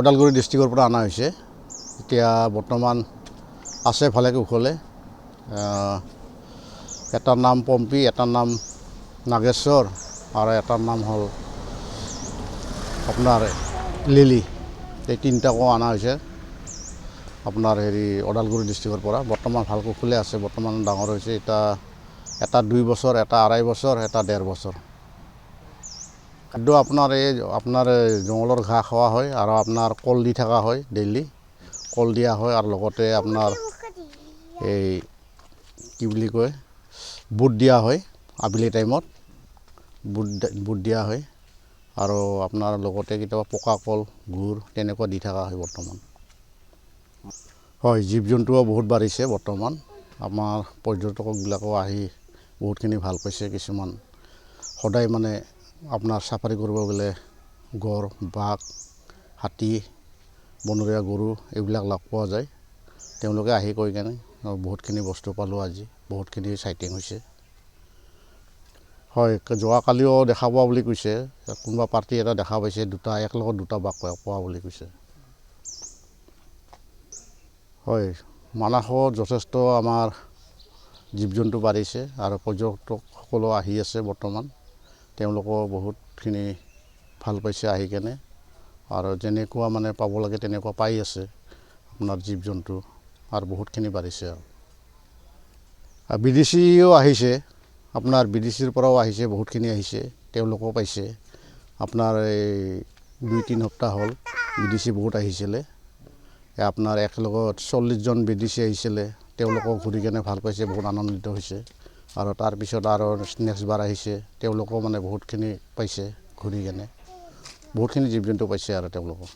ওদালগুৰি ডিষ্ট্ৰিক্টৰ পৰা অনা হৈছে। এতিয়া বৰ্তমান আছে ভালে কুশলে। এটাৰ নাম পম্পী, এটাৰ নাম নাগেশ্বৰ আৰু এটাৰ নাম হ'ল আপোনাৰ লিলি। এই তিনিটাকো অনা হৈছে আপোনাৰ ওদালগুৰি ডিষ্ট্ৰিক্টৰ পৰা। বৰ্তমান ভাল কুশলে আছে, বৰ্তমান ডাঙৰ হৈছে। এটা 2 বছৰ, এটা 2.5 বছৰ, এটা 1.5 বছৰ। খাদ্য আপোনাৰ জংঘলৰ ঘাঁহ খোৱা হয় আৰু আপোনাৰ কল দি থকা হয়, ডেইলি কল দিয়া হয়। আৰু লগতে আপোনাৰ এই কি বুলি কয়, বুট দিয়া হয় আবেলি টাইমত, বুট দিয়া হয়। আৰু আপোনাৰ লগতে কেতিয়াবা পকা কল, গুৰ তেনেকুৱা দি থকা হয় বৰ্তমান। হয়, জীৱ জন্তুও বহুত বাঢ়িছে বৰ্তমান। আমাৰ পৰ্যটকবিলাকো আহি বহুতখিনি ভাল পাইছে। কিছুমান সদায় মানে আপোনাৰ চাফাৰী কৰিব গ'লে গড়, বাঘ, হাতী, বনৰীয়া গৰু এইবিলাক লগ পোৱা যায়। তেওঁলোকে আহি কৈ কেনে বহুতখিনি বস্তু পালোঁ আজি, বহুতখিনি চাইটিং হৈছে। হয়, যোৱাকালিও দেখা পোৱা বুলি কৈছে, কোনোবা পাৰ্টি এটা দেখা পাইছে, একেলগত দুটা বাঘ পোৱা বুলি কৈছে। হয়, মানাহত যথেষ্ট আমাৰ জীৱ জন্তু বাঢ়িছে আৰু পৰ্যটকসকলো আহি আছে বৰ্তমান। তেওঁলোকো বহুতখিনি ভাল পাইছে আহি কেনে, আৰু যেনেকুৱা মানে পাব লাগে তেনেকুৱা পাই আছে আপোনাৰ জীৱ জন্তু, আৰু বহুতখিনি বাঢ়িছে। আৰু বিদেশীও আহিছে, আপোনাৰ বিদেশীৰ পৰাও আহিছে, বহুতখিনি আহিছে, তেওঁলোকেও পাইছে। আপোনাৰ এই 2-3 সপ্তাহ হ'ল বিদেশী বহুত আহিছিলে। আপোনাৰ একেলগত 40জন বিদেশী আহিছিলে, তেওঁলোকক ঘূৰি কেনে ভাল পাইছে, বহুত আনন্দিত হৈছে। আৰু তাৰপিছত আৰু নেক্সট বাৰ আহিছে, তেওঁলোকেও মানে বহুতখিনি পাইছে ঘূৰি কেনে, বহুতখিনি জীৱ জন্তু পাইছে আৰু তেওঁলোকক।